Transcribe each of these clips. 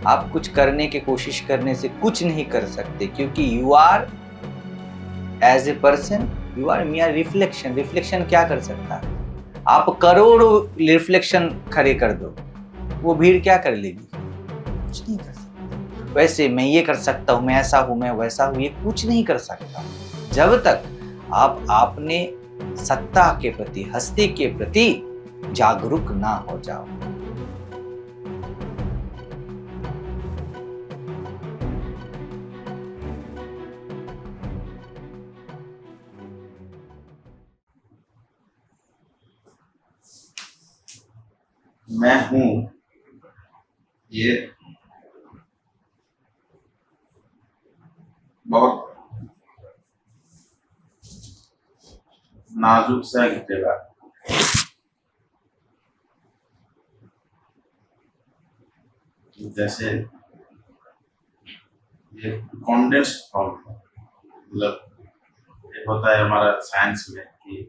आप कुछ करने की कोशिश करने से कुछ नहीं कर सकते, क्योंकि you are as a person, you are mere reflection. Reflection क्या कर सकता है? आप करोड़ों रिफ्लेक्शन खड़े कर दो, वो भीड़ क्या कर लेगी? कुछ नहीं कर सकता। वैसे मैं ये कर सकता हूँ, मैं ऐसा हूँ, मैं वैसा हूँ, ये कुछ नहीं कर सकता जब तक आप अपने सत्ता के प्रति, हस्ती के प्रति जागरूक ना हो जाओ। मैं हूँ ये बहुत नाजुक सा घटेगा, जैसे ये कॉन्डेंस्ड फॉर्म है। मतलब ये होता है हमारा साइंस में कि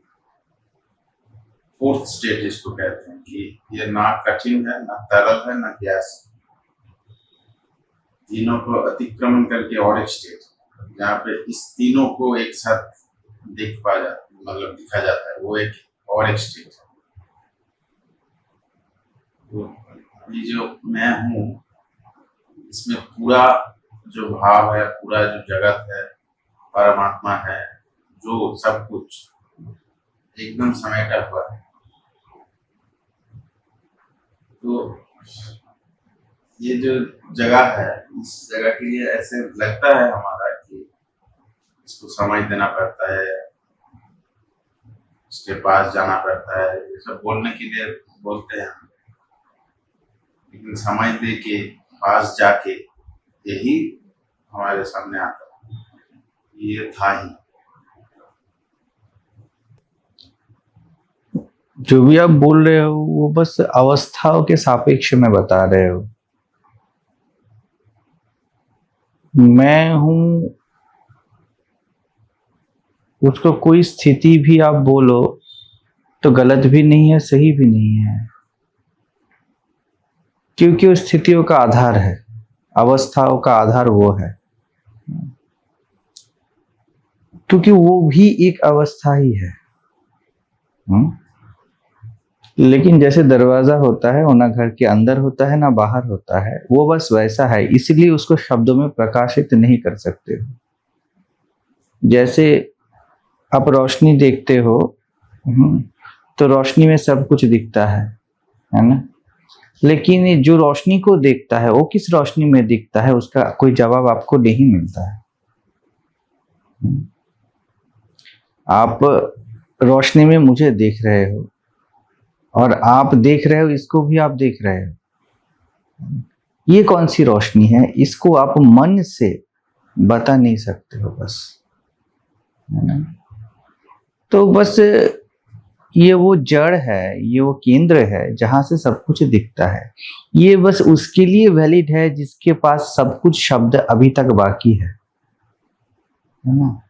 फोर्थ स्टेट इसको कहते हैं, कि ये ना कठिन है, ना तरल है, ना गैस। तीनों को अतिक्रमण करके और एक स्टेट, जहाँ पे इस तीनों को एक साथ दिखा जाता है, वो एक और एक स्टेट है। तो ये जो मैं हूँ, इसमें पूरा जो भाव है, पूरा जो जगत है, परमात्मा है, जो सब कुछ एकदम समेटा हुआ है। तो ये जो जगह है, इस जगह के लिए ऐसे लगता है हमारा कि इसको समय देना पड़ता है, उसके पास जाना पड़ता है, ये सब बोलने के लिए बोलते हैं, लेकिन समय दे के पास जाके यही हमारे सामने आता है, ये था ही। जो भी आप बोल रहे हो वो बस अवस्थाओं के सापेक्ष में बता रहे हो। मैं हूं, उसको कोई स्थिति भी आप बोलो तो गलत भी नहीं है, सही भी नहीं है, क्योंकि उस स्थितियों का आधार है, अवस्थाओं का आधार वो है, क्योंकि वो भी एक अवस्था ही है। लेकिन जैसे दरवाजा होता है, वो ना घर के अंदर होता है ना बाहर होता है, वो बस वैसा है, इसलिए उसको शब्दों में प्रकाशित नहीं कर सकते हो। जैसे आप रोशनी देखते हो तो रोशनी में सब कुछ दिखता है ना, लेकिन जो रोशनी को देखता है वो किस रोशनी में दिखता है, उसका कोई जवाब आपको नहीं मिलता है। आप रोशनी में मुझे देख रहे हो और आप देख रहे हो, इसको भी आप देख रहे हो। ये कौन सी रोशनी है, इसको आप मन से बता नहीं सकते हो, बस, है ना। तो बस ये वो जड़ है, ये वो केंद्र है जहां से सब कुछ दिखता है। ये बस उसके लिए वैलिड है जिसके पास सब कुछ शब्द अभी तक बाकी है ना।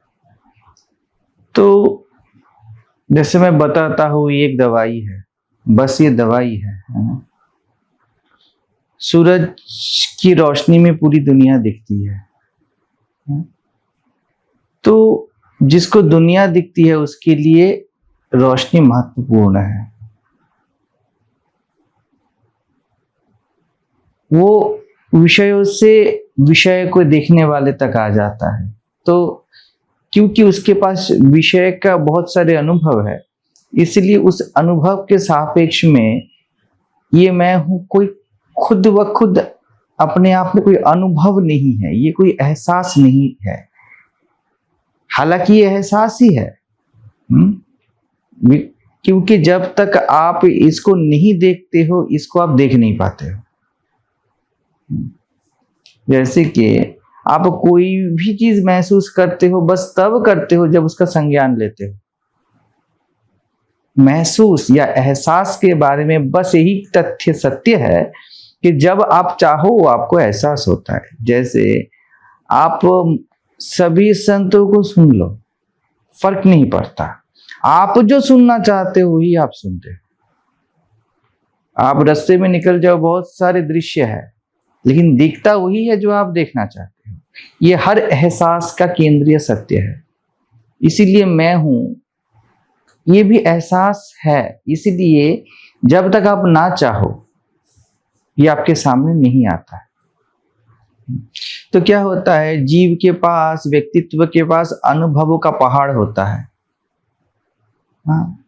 तो जैसे मैं बताता हूँ, ये एक दवाई है, बस ये दवाई है ना। सूरज की रोशनी में पूरी दुनिया दिखती है, तो जिसको दुनिया दिखती है उसके लिए रोशनी महत्वपूर्ण है। वो विषयों से विषय को देखने वाले तक आ जाता है, तो क्योंकि उसके पास विषय का बहुत सारे अनुभव है, इसलिए उस अनुभव के सापेक्ष में ये मैं हूं कोई खुद व खुद अपने आप में कोई अनुभव नहीं है, ये कोई एहसास नहीं है। हालांकि ये एहसास ही है, क्योंकि जब तक आप इसको नहीं देखते हो, इसको आप देख नहीं पाते हो। जैसे कि आप कोई भी चीज महसूस करते हो, बस तब करते हो जब उसका संज्ञान लेते हो। महसूस या एहसास के बारे में बस यही तथ्य सत्य है कि जब आप चाहो वो आपको एहसास होता है। जैसे आप सभी संतों को सुन लो, फर्क नहीं पड़ता, आप जो सुनना चाहते हो वही आप सुनते हो। आप रास्ते में निकल जाओ, बहुत सारे दृश्य है, लेकिन दिखता वही है जो आप देखना चाहते हो। ये हर एहसास का केंद्रीय सत्य है। इसीलिए मैं हूं, ये भी एहसास है। इसीलिए जब तक आप ना चाहो ये आपके सामने नहीं आता है। तो क्या होता है, जीव के पास, व्यक्तित्व के पास अनुभवों का पहाड़ होता है। हाँ,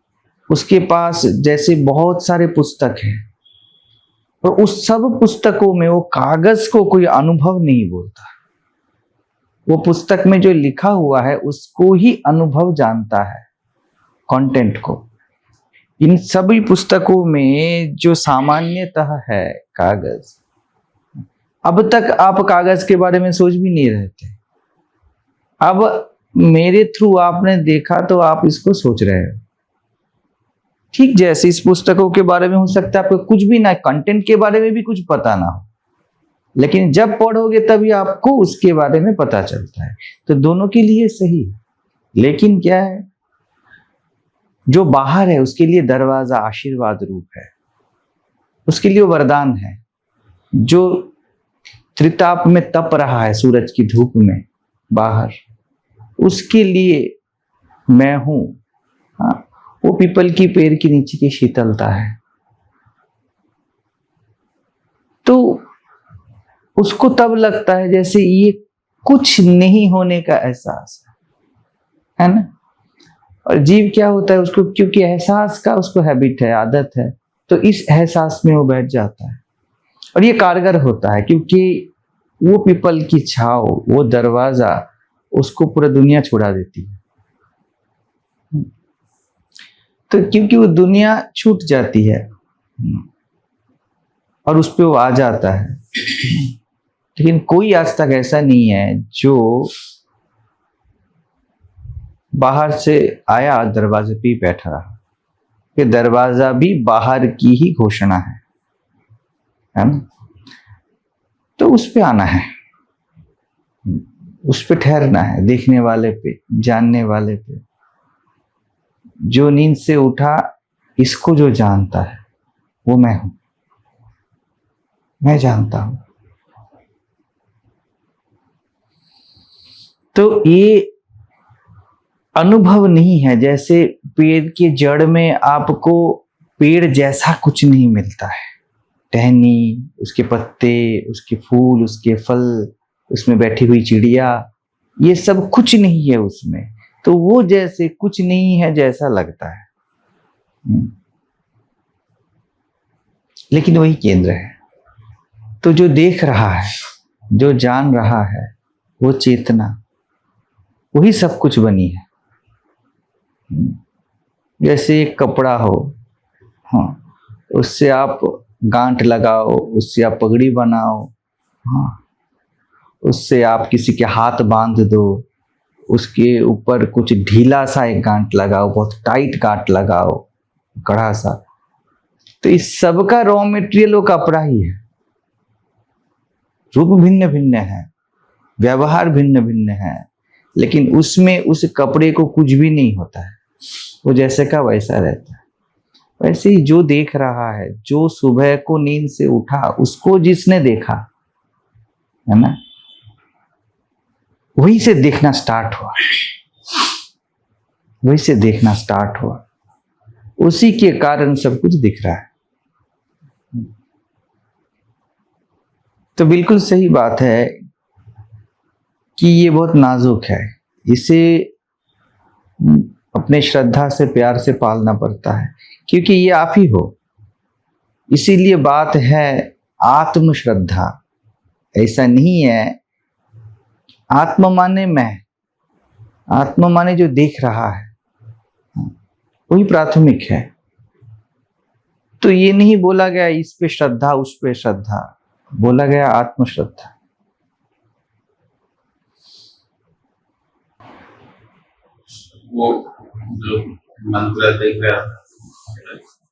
उसके पास जैसे बहुत सारे पुस्तक हैं, और उस सब पुस्तकों में वो कागज को कोई अनुभव नहीं बोलता। वो पुस्तक में जो लिखा हुआ है उसको ही अनुभव जानता है, कंटेंट को। इन सभी पुस्तकों में जो सामान्यतः है कागज, अब तक आप कागज के बारे में सोच भी नहीं रहे थे। अब मेरे थ्रू आपने देखा तो आप इसको सोच रहे हो। ठीक जैसे इस पुस्तकों के बारे में हो सकता है आपको कुछ भी ना, कंटेंट के बारे में भी कुछ पता ना हो, लेकिन जब पढ़ोगे तभी आपको उसके बारे में पता चलता है। तो दोनों के लिए सही है। लेकिन क्या है, जो बाहर है उसके लिए दरवाजा आशीर्वाद रूप है, उसके लिए वरदान है। जो त्रिताप में तप रहा है सूरज की धूप में बाहर, उसके लिए मैं हूं। हाँ, वो पीपल की पेड़ के नीचे की शीतलता है। तो उसको तब लगता है जैसे ये कुछ नहीं होने का एहसास है ना। और जीव क्या होता है, उसको क्योंकि एहसास का उसको हैबिट है, आदत है, तो इस एहसास में वो बैठ जाता है। और ये कारगर होता है क्योंकि वो पीपल की छाव, वो दरवाजा उसको पूरा दुनिया छुड़ा देती है। तो क्योंकि वो दुनिया छूट जाती है और उस पे वो आ जाता है। लेकिन कोई आज तक ऐसा नहीं है जो बाहर से आया दरवाजे पे ही बैठा रहा। ये दरवाजा भी बाहर की ही घोषणा है ना। तो उस पे आना है, उस पे ठहरना है, देखने वाले पे, जानने वाले पे। जो नींद से उठा इसको जो जानता है वो मैं हूं, मैं जानता हूं। तो ये अनुभव नहीं है। जैसे पेड़ के जड़ में आपको पेड़ जैसा कुछ नहीं मिलता है, टहनी, उसके पत्ते, उसके फूल, उसके फल, उसमें बैठी हुई चिड़िया, ये सब कुछ नहीं है उसमें। तो वो जैसे कुछ नहीं है जैसा लगता है, लेकिन वही केंद्र है। तो जो देख रहा है, जो जान रहा है, वो चेतना, वही सब कुछ बनी है। जैसे एक कपड़ा हो, हाँ, उससे आप गांठ लगाओ, उससे आप पगड़ी बनाओ, हाँ, उससे आप किसी के हाथ बांध दो, उसके ऊपर कुछ ढीला सा एक गांठ लगाओ, बहुत टाइट गांठ लगाओ, कड़ा सा। तो इस सब का रॉ मटेरियल वो कपड़ा ही है। रूप भिन्न भिन्न है, व्यवहार भिन्न भिन्न है, लेकिन उसमें उस कपड़े को कुछ भी नहीं होता है, वो जैसे का वैसा रहता है। वैसे ही जो देख रहा है, जो सुबह को नींद से उठा, उसको जिसने देखा है ना, वही से देखना स्टार्ट हुआ, वही से देखना स्टार्ट हुआ। उसी के कारण सब कुछ दिख रहा है। तो बिल्कुल सही बात है कि ये बहुत नाजुक है, इसे अपने श्रद्धा से, प्यार से पालना पड़ता है, क्योंकि ये आप ही हो। इसीलिए बात है आत्म श्रद्धा। ऐसा नहीं है आत्म माने मैं, आत्म माने जो देख रहा है वही प्राथमिक है। तो ये नहीं बोला गया इस पे श्रद्धा, उस पे श्रद्धा, बोला गया आत्म श्रद्धा। वो जो मंत्र देख रहा था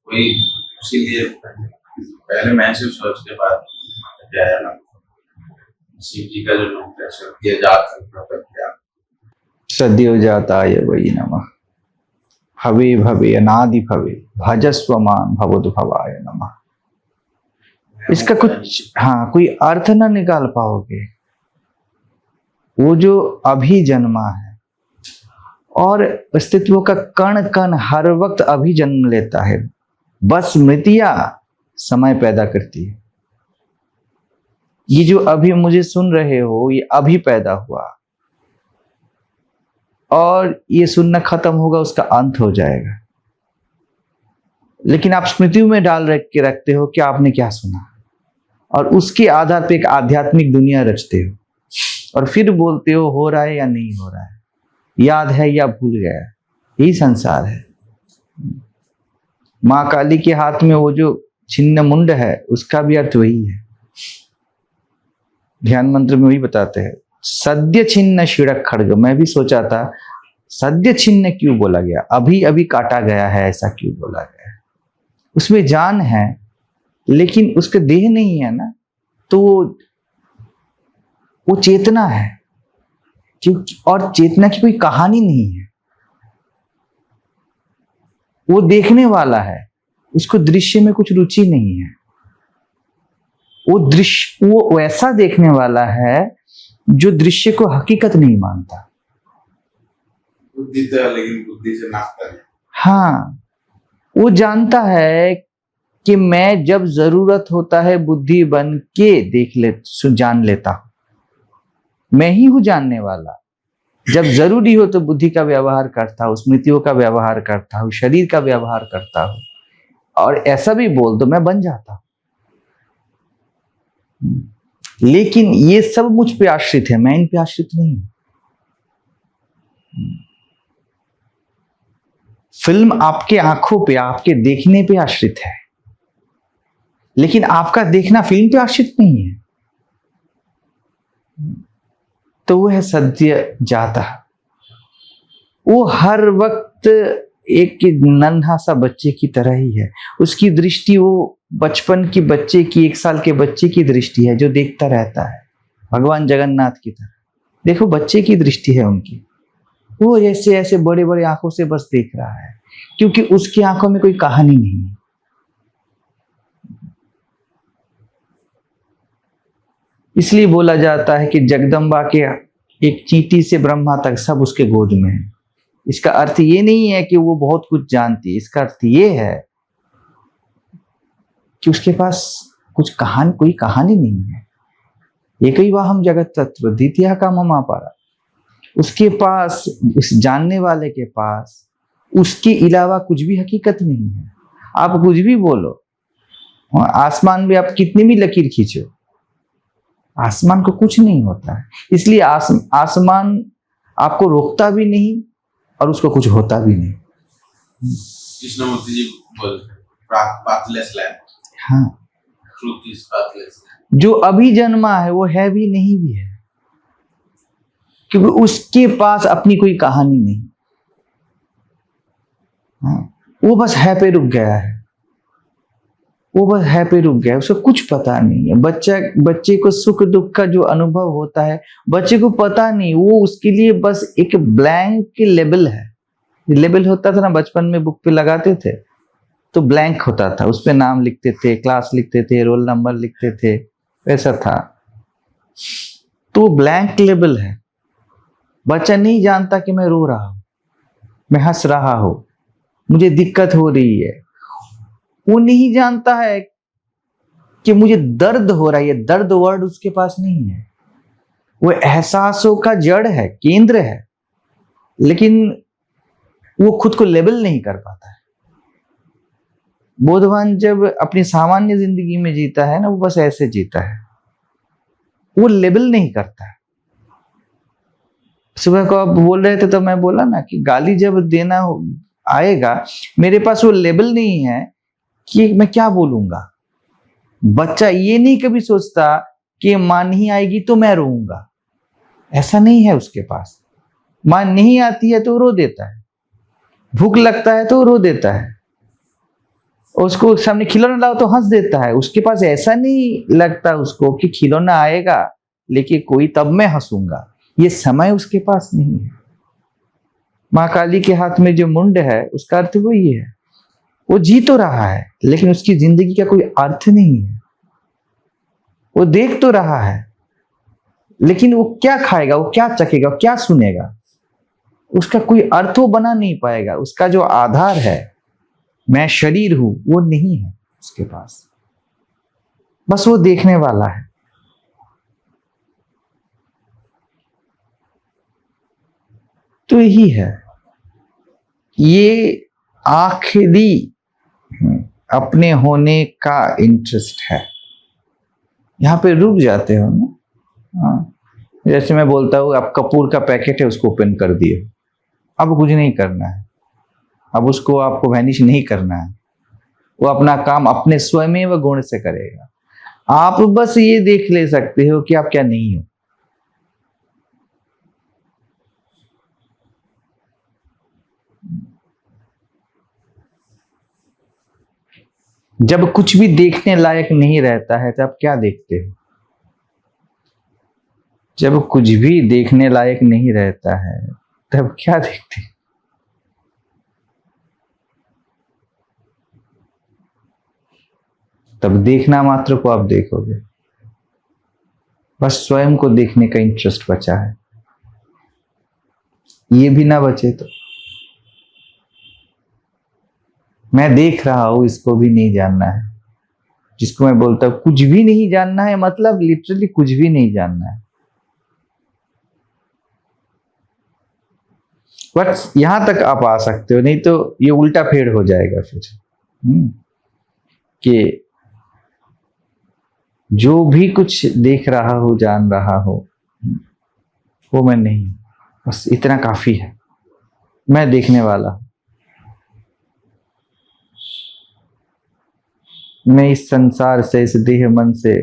वही, इसीलिए पहले महसूस हुआ, उसके बाद क्या है ना, शिव जी का जो नाम है सत्य जात प्रपत्या, सद्यो जाताय वै नमः, भवे भवे अनादि भवे, भजस्व मां भवोद्भवाय नमः। इसका कुछ हाँ कोई अर्थ ना निकाल पाओगे। वो जो अभी जन्मा है और अस्तित्व का कण कण हर वक्त अभी जन्म लेता है, बस स्मृतियां समय पैदा करती है। ये जो अभी मुझे सुन रहे हो ये अभी पैदा हुआ और ये सुनना खत्म होगा, उसका अंत हो जाएगा। लेकिन आप स्मृतियों में डाल रख के रखते हो कि आपने क्या सुना और उसके आधार पे एक आध्यात्मिक दुनिया रचते हो और फिर बोलते हो रहा है या नहीं हो रहा है, याद है या भूल गया। यही संसार है। माँ काली के हाथ में वो जो छिन्न मुंड है उसका भी अर्थ वही है। ध्यान मंत्र में वही बताते हैं, सद्य छिन्न शिरक खड्ग। मैं भी सोचा था सद्य छिन्न क्यों बोला गया, अभी अभी काटा गया है, ऐसा क्यों बोला गया है। उसमें जान है लेकिन उसके देह नहीं है ना, तो वो चेतना है। और चेतना की कोई कहानी नहीं है, वो देखने वाला है, उसको दृश्य में कुछ रुचि नहीं है। वो दृश्य वो वैसा देखने वाला है जो दृश्य को हकीकत नहीं मानता। बुद्धि तो लेकिन बुद्धि से नापता है। हाँ, वो जानता है कि मैं जब जरूरत होता है बुद्धि बन के जान लेता हूं। मैं ही हूं जानने वाला। जब जरूरी हो तो बुद्धि का व्यवहार करता हूं, स्मृतियों का व्यवहार करता हूं, शरीर का व्यवहार करता हूं, और ऐसा भी बोल दो मैं बन जाता हूं। लेकिन ये सब मुझ पे आश्रित है, मैं इन पे आश्रित नहीं हूं। फिल्म आपके आंखों पे, आपके देखने पे आश्रित है, लेकिन आपका देखना फिल्म पे आश्रित नहीं है। तो वो है सद्य जाता। वो हर वक्त एक नन्हा सा बच्चे की तरह ही है। उसकी दृष्टि वो बचपन की बच्चे की, 1 साल के बच्चे की दृष्टि है जो देखता रहता है, भगवान जगन्नाथ की तरह। देखो बच्चे की दृष्टि है उनकी, वो ऐसे ऐसे बड़े बड़े आंखों से बस देख रहा है, क्योंकि उसकी आंखों में कोई कहानी नहीं है। इसलिए बोला जाता है कि जगदम्बा के एक चींटी से ब्रह्मा तक सब उसके गोद में है। इसका अर्थ ये नहीं है कि वो बहुत कुछ जानती है, इसका अर्थ ये है कि उसके पास कोई कहानी नहीं है। एकैवाहम जगत तत्व द्वितीय का मम अपारा। उसके पास, उस जानने वाले के पास उसके अलावा कुछ भी हकीकत नहीं है। आप कुछ भी बोलो, आसमान में आप कितनी भी लकीर खींचो, आसमान को कुछ नहीं होता है। इसलिए आसमान आपको रोकता भी नहीं और उसको कुछ होता भी नहीं। कृष्णमूर्ति जी बोलते pathless land। हाँ, truth is pathless land। जो अभी जन्मा है वो है भी नहीं भी है, क्योंकि उसके पास अपनी कोई कहानी नहीं। हाँ, वो बस है पे रुक गया है, वो बस है पे रुक गया है, उसको कुछ पता नहीं है। बच्चे को सुख दुख का जो अनुभव होता है बच्चे को पता नहीं, वो उसके लिए बस एक ब्लैंक लेबल है। लेबल होता था ना बचपन में, बुक पे लगाते थे तो ब्लैंक होता था, उस पे नाम लिखते थे, क्लास लिखते थे, रोल नंबर लिखते थे, वैसा था। तो ब्लैंक लेबल है। बच्चा नहीं जानता कि मैं रो रहा हूं, मैं हंस रहा हूं, मुझे दिक्कत हो रही है। वो नहीं जानता है कि मुझे दर्द हो रहा है। ये दर्द वर्ड उसके पास नहीं है। वो एहसासों का जड़ है, केंद्र है, लेकिन वो खुद को लेबल नहीं कर पाता है। बोधवान जब अपनी सामान्य जिंदगी में जीता है ना, वो बस ऐसे जीता है, वो लेबल नहीं करता है। सुबह को आप बोल रहे थे तो मैं बोला ना कि गाली जब देना आएगा, मेरे पास वो लेबल नहीं है कि मैं क्या बोलूंगा। बच्चा ये नहीं कभी सोचता कि मां नहीं आएगी तो मैं रोऊंगा, ऐसा नहीं है उसके पास। मां नहीं आती है तो रो देता है, भूख लगता है तो रो देता है, उसको सामने खिलौना लाओ तो हंस देता है। उसके पास ऐसा नहीं लगता उसको कि खिलौना आएगा लेकिन कोई तब मैं हंसूंगा, ये समय उसके पास नहीं है। माँ काली के हाथ में जो मुंड है उसका अर्थ वही है। वो जी तो रहा है लेकिन उसकी जिंदगी का कोई अर्थ नहीं है। वो देख तो रहा है, लेकिन वो क्या खाएगा, वो क्या चखेगा, वो क्या सुनेगा, उसका कोई अर्थ वो बना नहीं पाएगा। उसका जो आधार है, मैं शरीर हूं, वो नहीं है उसके पास। बस वो देखने वाला है। तो यही है, ये आखिरी अपने होने का इंटरेस्ट है। यहां पे रुक जाते हो ना। हाँ, जैसे मैं बोलता हूँ, आप कपूर का पैकेट है, उसको ओपन कर दिए, अब कुछ नहीं करना है, अब उसको आपको वैनिश नहीं करना है, वो अपना काम अपने स्वयं व गुण से करेगा। आप बस ये देख ले सकते हो कि आप क्या नहीं हो। जब कुछ भी देखने लायक नहीं रहता है तब क्या देखते हो? जब कुछ भी देखने लायक नहीं रहता है तब क्या देखते हो? तब देखना मात्र को आप देखोगे। बस स्वयं को देखने का इंटरेस्ट बचा है। ये भी ना बचे तो मैं देख रहा हूं, इसको भी नहीं जानना है। जिसको मैं बोलता हूं कुछ भी नहीं जानना है, मतलब लिटरली कुछ भी नहीं जानना है। बस यहां तक आप आ सकते हो, नहीं तो ये उल्टा फेड़ हो जाएगा फिर कि जो भी कुछ देख रहा हो, जान रहा हो, वो मैं नहीं। बस इतना काफी है, मैं देखने वाला हूं। मैं इस संसार से, इस देह मन से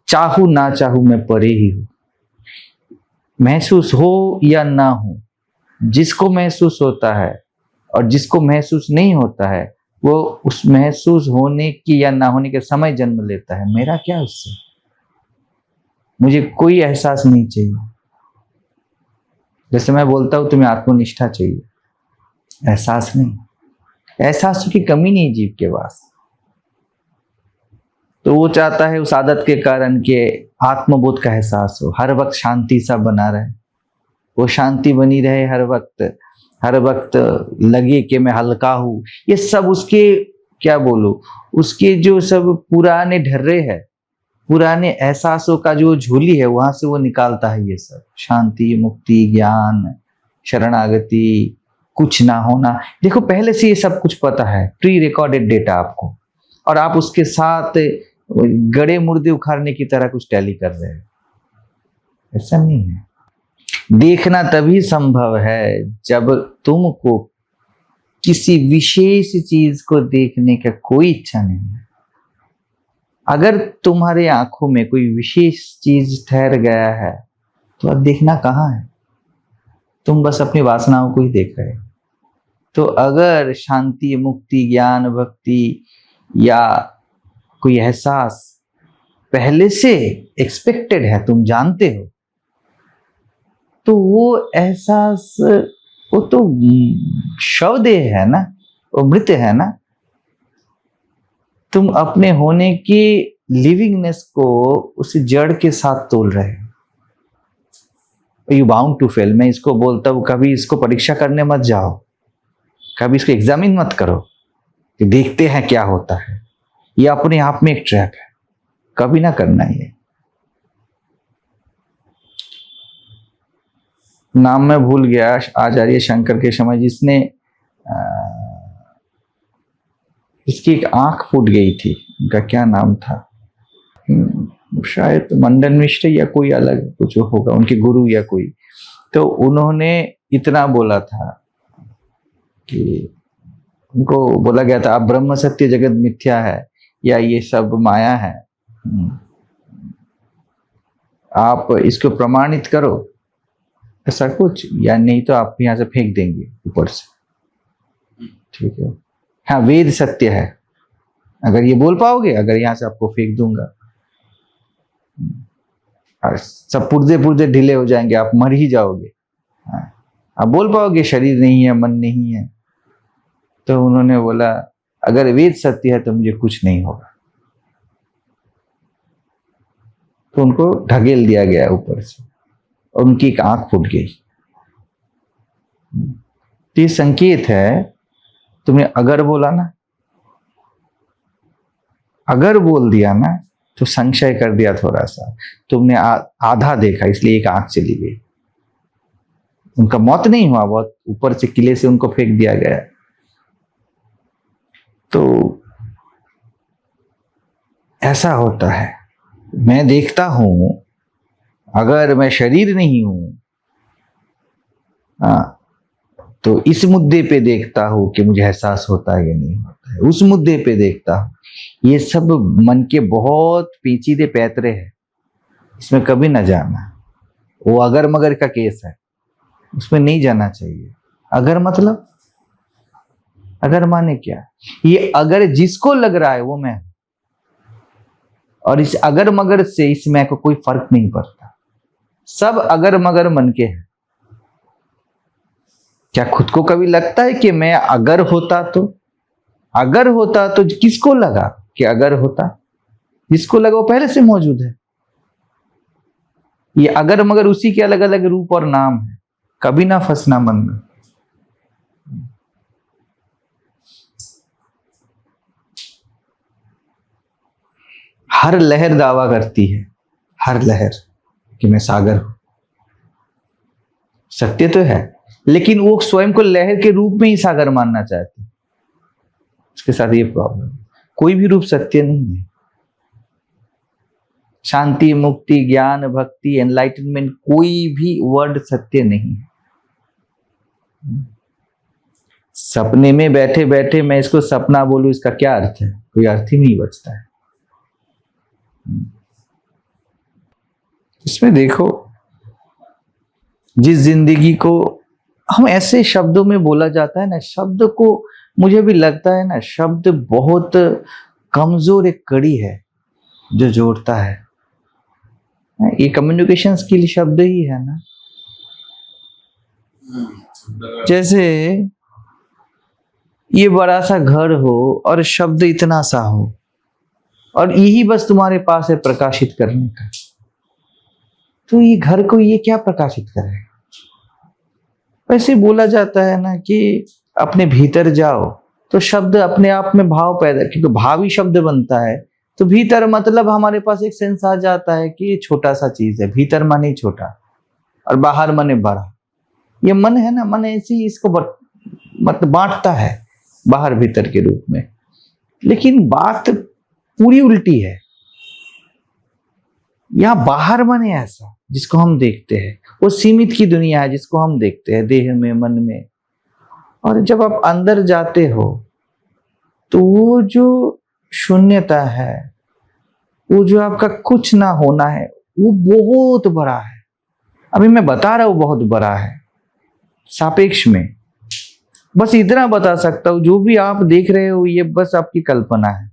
चाहूं ना चाहूं मैं परे ही हूं। महसूस हो या ना हो, जिसको महसूस होता है और जिसको महसूस नहीं होता है, वो उस महसूस होने की या ना होने के समय जन्म लेता है। मेरा क्या उससे? मुझे कोई एहसास नहीं चाहिए। जैसे मैं बोलता हूं तुम्हें आत्मनिष्ठा चाहिए, एहसास नहीं। एहसास की कमी नहीं जीव के पास। तो वो चाहता है उस आदत के कारण के आत्मबोध का एहसास हो, हर वक्त शांति सा बना रहे, वो शांति बनी रहे हर वक्त लगे कि मैं हल्का हूं। ये सब उसके, क्या बोलूं, उसके जो सब पुराने ढर्रे है, पुराने एहसासों का जो झोली है, वहां से वो निकालता है ये सब। शांति, मुक्ति, ज्ञान, शरणागति, कुछ ना होना। देखो पहले से ये सब कुछ पता है, प्री रिकॉर्डेड डेटा आपको, और आप उसके साथ गड़े मुर्दे उखाड़ने की तरह कुछ टैली कर रहे हैं। ऐसा नहीं है। देखना तभी संभव है जब तुमको किसी विशेष चीज को देखने का कोई इच्छा नहीं है। अगर तुम्हारे आंखों में कोई विशेष चीज ठहर गया है तो अब देखना कहाँ है? तुम बस अपनी वासनाओं को ही देख रहे हो। तो अगर शांति, मुक्ति, ज्ञान, भक्ति या कोई एहसास पहले से एक्सपेक्टेड है, तुम जानते हो, तो वो एहसास, वो तो शवदेह है ना, वो मृत है ना। तुम अपने होने की लिविंगनेस को उस जड़ के साथ तोल रहे हो। You bound to fail. मैं इसको बोलता हूं, कभी इसको परीक्षा करने मत जाओ, कभी इसको एग्जामिन मत करो कि देखते हैं क्या होता है। ये अपने आप में एक ट्रैप है, कभी ना करना। ये नाम मैं भूल गया, आचार्य शंकर के समय जिसने इसकी एक आंख फूट गई थी, उनका क्या नाम था, शायद मंडन मिश्र या कोई अलग कुछ होगा, उनके गुरु या कोई। तो उन्होंने इतना बोला था कि उनको बोला गया था, आप ब्रह्म सत्य जगत मिथ्या है या ये सब माया है, आप इसको प्रमाणित करो, ऐसा कुछ, या नहीं तो आप यहाँ से फेंक देंगे ऊपर से। ठीक है, हाँ वेद सत्य है, अगर ये बोल पाओगे, अगर यहाँ से आपको फेंक दूंगा, और सब पुर्जे ढीले हो जाएंगे, आप मर ही जाओगे। आप बोल पाओगे शरीर नहीं है, मन नहीं है। तो उन्होंने बोला, अगर वेद सत्य है तो मुझे कुछ नहीं होगा। तो उनको ढकेल दिया गया ऊपर से और उनकी एक आंख फूट गई। तो ये संकेत है, तुमने अगर बोला ना, अगर बोल दिया ना तो संशय कर दिया थोड़ा सा, तुमने आधा देखा इसलिए एक आंख चली गई। उनका मौत नहीं हुआ, बहुत ऊपर से किले से उनको फेंक दिया गया। तो ऐसा होता है। मैं देखता हूं, अगर मैं शरीर नहीं हूं तो इस मुद्दे पे देखता हूं कि मुझे एहसास होता है या नहीं होता है, उस मुद्दे पे देखता हूं। ये सब मन के बहुत पेचीदे पैतरे हैं, इसमें कभी ना जाना। वो अगर मगर का केस है, उसमें नहीं जाना चाहिए। अगर मतलब, अगर माने क्या, ये अगर जिसको लग रहा है वो मैं, और इस अगर मगर से इस मैं को कोई फर्क नहीं पड़ता। सब अगर मगर मन के हैं। क्या खुद को कभी लगता है कि मैं अगर होता तो? अगर होता तो किसको लगा कि अगर होता? जिसको लगा वो पहले से मौजूद है। ये अगर मगर उसी के अलग अलग रूप और नाम है। कभी ना फंसना मन में। हर लहर दावा करती है, हर लहर, कि मैं सागर हूं। सत्य तो है, लेकिन वो स्वयं को लहर के रूप में ही सागर मानना चाहती। उसके साथ ये प्रॉब्लम, कोई भी रूप सत्य नहीं है। शांति, मुक्ति, ज्ञान, भक्ति, एनलाइटनमेंट, कोई भी वर्ड सत्य नहीं है। सपने में बैठे बैठे मैं इसको सपना बोलूं, इसका क्या अर्थ है? कोई अर्थ ही नहीं बचता है। इसमें देखो, जिस जिंदगी को हम ऐसे शब्दों में बोला जाता है ना, शब्द को मुझे भी लगता है ना, शब्द बहुत कमजोर एक कड़ी है जो जोड़ता है। ये कम्युनिकेशन स्किल शब्द ही है ना। जैसे ये बड़ा सा घर हो और शब्द इतना सा हो, और यही बस तुम्हारे पास है प्रकाशित करने का, तो ये घर को ये क्या प्रकाशित करेगा? वैसे बोला जाता है ना कि अपने भीतर जाओ, तो शब्द अपने आप में भाव पैदा, क्योंकि भाव ही शब्द बनता है। तो भीतर मतलब हमारे पास एक सेंस आ जाता है कि ये छोटा सा चीज है। भीतर माने छोटा और बाहर माने बड़ा। ये मन है ना, मन ऐसे ही इसको मतलब बांटता है बाहर भीतर के रूप में। लेकिन बात पूरी उल्टी है। यहां बाहर माने ऐसा जिसको हम देखते हैं, वो सीमित की दुनिया है जिसको हम देखते हैं देह में, मन में। और जब आप अंदर जाते हो तो वो जो शून्यता है, वो जो आपका कुछ ना होना है, वो बहुत बड़ा है। अभी मैं बता रहा हूं बहुत बड़ा है सापेक्ष में। बस इतना बता सकता हूं, जो भी आप देख रहे हो ये बस आपकी कल्पना है।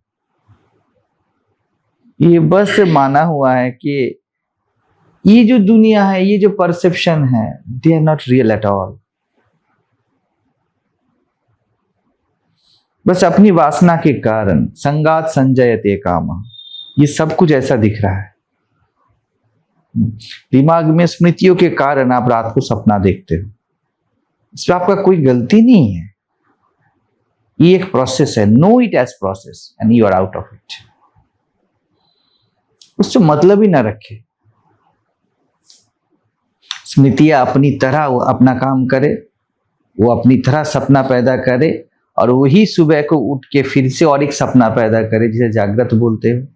ये बस माना हुआ है कि ये जो दुनिया है, ये जो परसेप्शन है, they are not real at all. बस अपनी वासना के कारण संगात संजयते कामा, ये सब कुछ ऐसा दिख रहा है। दिमाग में स्मृतियों के कारण आप रात को सपना देखते हो। इसमें आपका कोई गलती नहीं है। ये एक प्रोसेस है। Know it as process and you are out of it. उससे मतलब ही ना रखे। स्मृतियां अपनी तरह वो अपना काम करे, वो अपनी तरह सपना पैदा करे, और वही सुबह को उठ के फिर से और एक सपना पैदा करे, जिसे जागृत बोलते हो।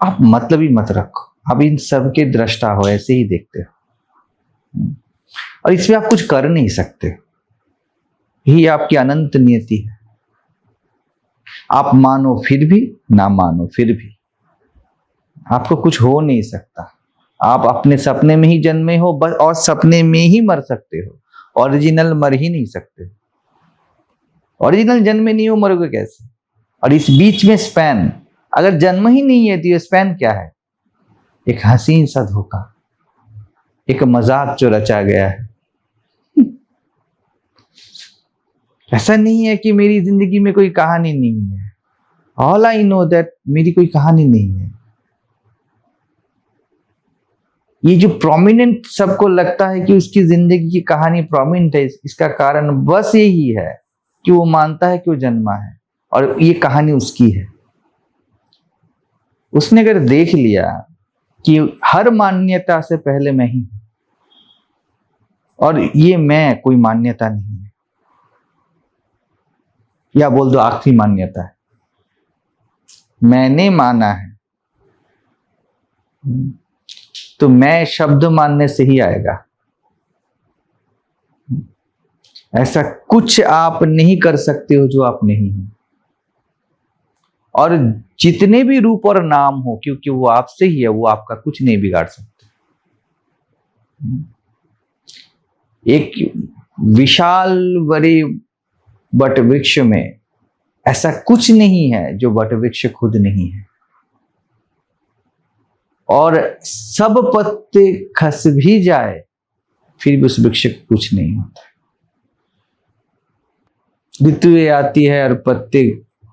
आप मतलब ही मत रखो। आप इन सब के दृष्टा हो, ऐसे ही देखते हो, और इसमें आप कुछ कर नहीं सकते। यही आपकी अनंत नियति है। आप मानो फिर भी, ना मानो फिर भी, आपको कुछ हो नहीं सकता। आप अपने सपने में ही जन्मे हो बस, और सपने में ही मर सकते हो। ओरिजिनल मर ही नहीं सकते। ओरिजिनल जन्मे नहीं हो, मरोगे कैसे? और इस बीच में स्पैन, अगर जन्म ही नहीं है तो ये स्पैन क्या है? एक हसीन सा धोखा, एक मजाक जो रचा गया है। ऐसा नहीं है कि मेरी जिंदगी में कोई कहानी नहीं है। ऑल आई नो दैट मेरी कोई कहानी नहीं है। ये जो प्रोमिनेंट सबको लगता है कि उसकी जिंदगी की कहानी प्रोमिनेंट है, इसका कारण बस यही है कि वो मानता है कि वो जन्मा है और ये कहानी उसकी है। उसने अगर देख लिया कि हर मान्यता से पहले मैं ही हूं और ये मैं कोई मान्यता नहीं है, या बोल दो आखिरी मान्यता है, मैंने माना है, तो मैं शब्द मानने से ही आएगा। ऐसा कुछ आप नहीं कर सकते हो जो आप नहीं हो, और जितने भी रूप और नाम हो, क्योंकि वो आपसे ही है, वो आपका कुछ नहीं बिगाड़ सकते। एक विशाल बड़े बट वृक्ष में ऐसा कुछ नहीं है जो बट वृक्ष खुद नहीं है, और सब पत्ते खस भी जाए फिर भी उस वृक्ष को कुछ नहीं होता। ऋतुएं आती है और पत्ते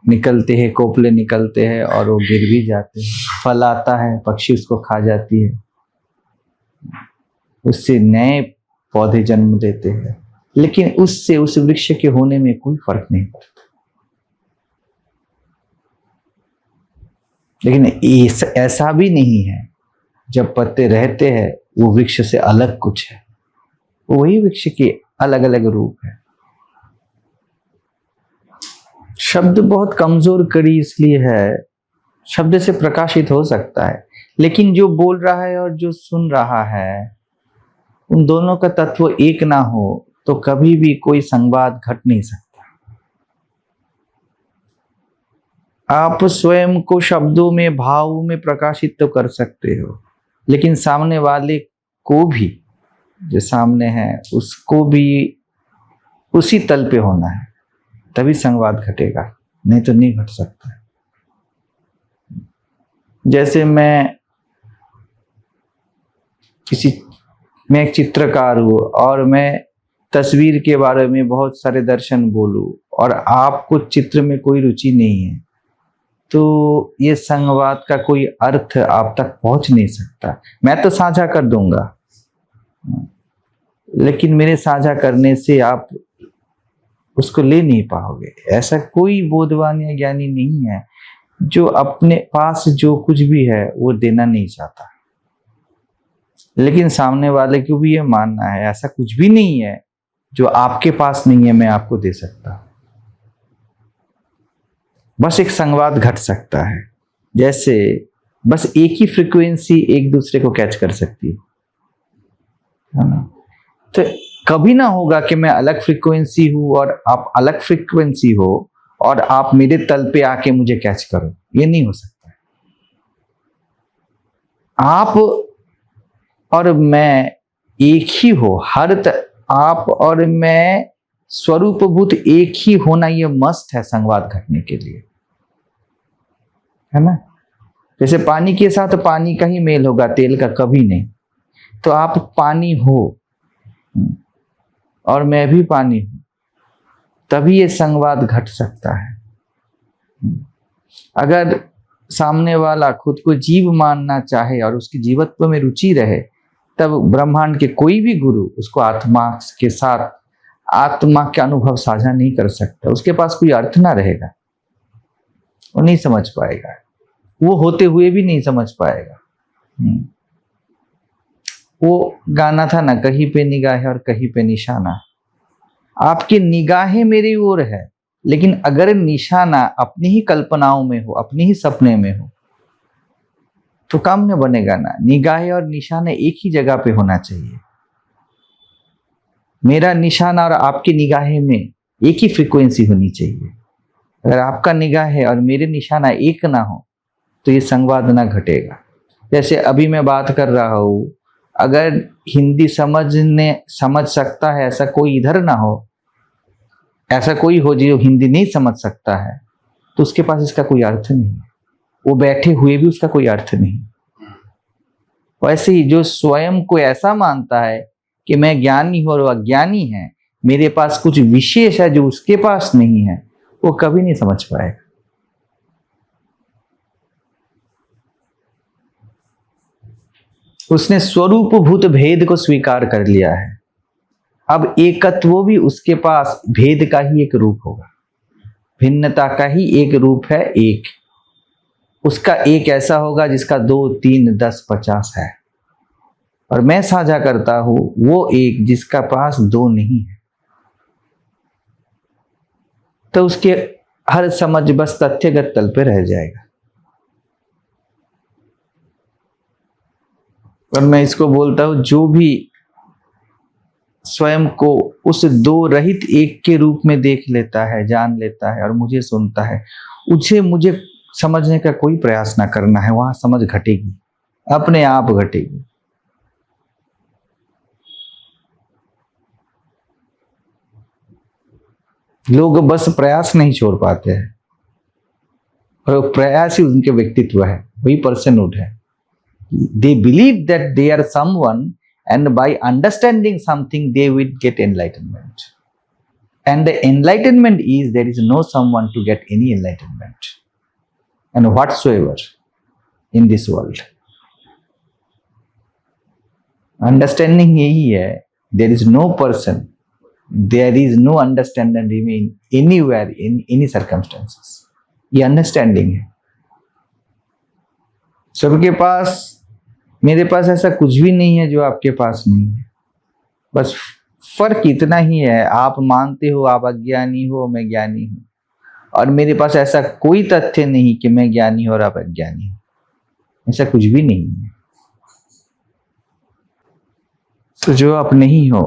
निकलते हैं, कोपले निकलते हैं और वो गिर भी जाते हैं। फल आता है, पक्षी उसको खा जाती है, उससे नए पौधे जन्म देते हैं, लेकिन उससे उस वृक्ष के होने में कोई फर्क नहीं पड़ता। लेकिन ऐसा भी नहीं है जब पत्ते रहते हैं वो वृक्ष से अलग कुछ है, वही वृक्ष के अलग अलग रूप है। शब्द बहुत कमजोर कड़ी इसलिए है, शब्द से प्रकाशित हो सकता है, लेकिन जो बोल रहा है और जो सुन रहा है उन दोनों का तत्व एक ना हो तो कभी भी कोई संवाद घट नहीं सकता। आप स्वयं को शब्दों में, भाव में प्रकाशित तो कर सकते हो, लेकिन सामने वाले को भी, जो सामने है उसको भी उसी तल पे होना है, तभी संवाद घटेगा, नहीं तो नहीं घट सकता। जैसे मैं एक चित्रकार हूँ और मैं तस्वीर के बारे में बहुत सारे दर्शन बोलूं और आपको चित्र में कोई रुचि नहीं है, तो ये संवाद का कोई अर्थ आप तक पहुंच नहीं सकता। मैं तो साझा कर दूंगा, लेकिन मेरे साझा करने से आप उसको ले नहीं पाओगे। ऐसा कोई बोधवान या ज्ञानी नहीं है जो अपने पास जो कुछ भी है वो देना नहीं चाहता, लेकिन सामने वाले को भी ये मानना है ऐसा कुछ भी नहीं है जो आपके पास नहीं है मैं आपको दे सकता। बस एक संवाद घट सकता है, जैसे बस एक ही फ्रीक्वेंसी एक दूसरे को कैच कर सकती है ना। तो कभी ना होगा कि मैं अलग फ्रीक्वेंसी हूं और आप अलग फ्रीक्वेंसी हो और आप मेरे तल पे आके मुझे कैच करो, ये नहीं हो सकता। आप और मैं एक ही हो, आप और मैं स्वरूपभूत एक ही होना, ये मस्ट है संवाद घटने के लिए, है ना। जैसे पानी के साथ पानी का ही मेल होगा, तेल का कभी नहीं। तो आप पानी हो और मैं भी पानी हूं, तभी ये संवाद घट सकता है। अगर सामने वाला खुद को जीव मानना चाहे और उसकी जीवत्व में रुचि रहे, तब ब्रह्मांड के कोई भी गुरु उसको आत्मा के साथ आत्मा के अनुभव साझा नहीं कर सकता। उसके पास कोई अर्थ ना रहेगा, वो नहीं समझ पाएगा, वो होते हुए भी नहीं समझ पाएगा। वो गाना था ना, कहीं पे निगाहें और कहीं पे निशाना। आपकी निगाहें मेरी ओर है, लेकिन अगर निशाना अपनी ही कल्पनाओं में हो, अपनी ही सपने में हो, तो काम न बनेगा ना। निगाहें और निशाने एक ही जगह पे होना चाहिए। मेरा निशाना और आपकी निगाहें में एक ही फ्रीक्वेंसी होनी चाहिए। अगर आपका निगाह है और मेरे निशाना एक ना हो तो ये संवाद ना घटेगा। जैसे अभी मैं बात कर रहा हूँ, अगर हिंदी समझ सकता है ऐसा कोई इधर ना हो, ऐसा कोई हो जो हिंदी नहीं समझ सकता है, तो उसके पास इसका कोई अर्थ नहीं है। वो बैठे हुए भी उसका कोई अर्थ नहीं। वैसे ही जो स्वयं को ऐसा मानता है कि मैं ज्ञानी हूं और वह अज्ञानी है, मेरे पास कुछ विशेष है जो उसके पास नहीं है, वो कभी नहीं समझ पाएगा। उसने स्वरूपभूत भेद को स्वीकार कर लिया है। अब एकत्व भी उसके पास भेद का ही एक रूप होगा, भिन्नता का ही एक रूप है। एक उसका एक ऐसा होगा जिसका 2, 3, 10, 50 है, और मैं साझा करता हूं वो एक जिसका पास 2 नहीं है। तो उसके हर समझ बस तथ्यगत तल पे रह जाएगा। और मैं इसको बोलता हूं, जो भी स्वयं को उस 2 रहित एक के रूप में देख लेता है, जान लेता है और मुझे सुनता है, उसे मुझे समझने का कोई प्रयास ना करना है। वहां समझ घटेगी, अपने आप घटेगी। लोग बस प्रयास नहीं छोड़ पाते हैं, और प्रयास ही उनके व्यक्तित्व है, वही पर्सनहुड है। They believe that they are someone, and by understanding something they will get enlightenment. And the enlightenment is there is no someone to get any enlightenment and whatsoever in this world. Understanding यही है, there is no person, there is no understanding remain anywhere in any circumstances. ये understanding है सबके पास। मेरे पास ऐसा कुछ भी नहीं है जो आपके पास नहीं है, बस फर्क इतना ही है, आप मानते हो आप अज्ञानी हो, मैं ज्ञानी हूं, और मेरे पास ऐसा कोई तथ्य नहीं कि मैं ज्ञानी हूं और आप अज्ञानी हो, ऐसा कुछ भी नहीं है। तो जो आप नहीं हो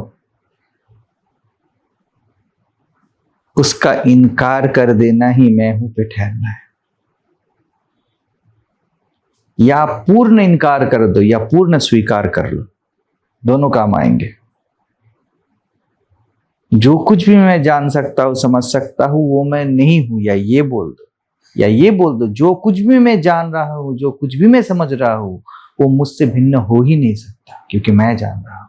उसका इनकार कर देना ही मैं हूं पे ठहरना है, या पूर्ण इनकार कर दो या पूर्ण स्वीकार कर लो, दोनों काम आएंगे। जो कुछ भी मैं जान सकता हूं, समझ सकता हूं, वो मैं नहीं हूं, या ये बोल दो, या ये बोल दो जो कुछ भी मैं जान रहा हूं, जो कुछ भी मैं समझ रहा हूं, वो मुझसे भिन्न हो ही नहीं सकता, क्योंकि मैं जान रहा हूं,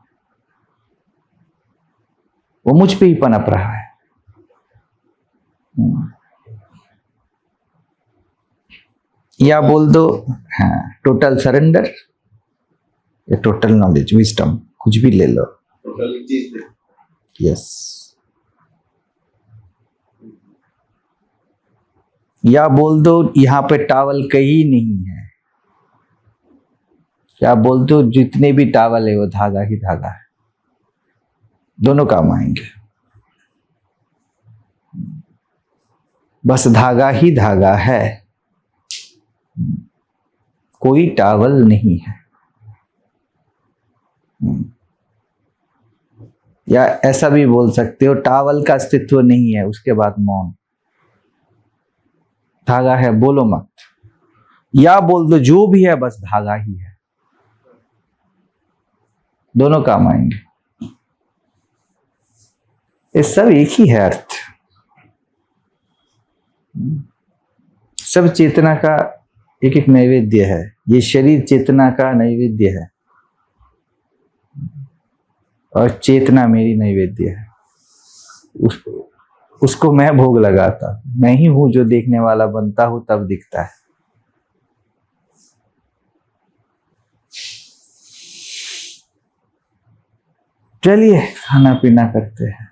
वो मुझ पे ही पनप रहा है। या बोल दो हाँ, टोटल सरेंडर या टोटल नॉलेज, विजडम, कुछ भी ले लो। यस। या बोल दो यहां पे टावल कहीं नहीं है, या बोल दो जितने भी टावल है वो धागा ही धागा है, दोनों काम आएंगे। बस धागा ही धागा है, कोई टावल नहीं है। या ऐसा भी बोल सकते हो टावल का अस्तित्व नहीं है, उसके बाद मौन, धागा है बोलो मत। या बोल दो जो भी है बस धागा ही है, दोनों काम आएंगे। ये सब एक ही है अर्थ, सब चेतना का एक एक नैवेद्य है। ये शरीर चेतना का नैवेद्य है और चेतना मेरी नैवेद्य है। उसको मैं भोग लगाता, मैं ही हूं जो देखने वाला बनता हूं तब दिखता है। चलिए खाना पीना करते हैं।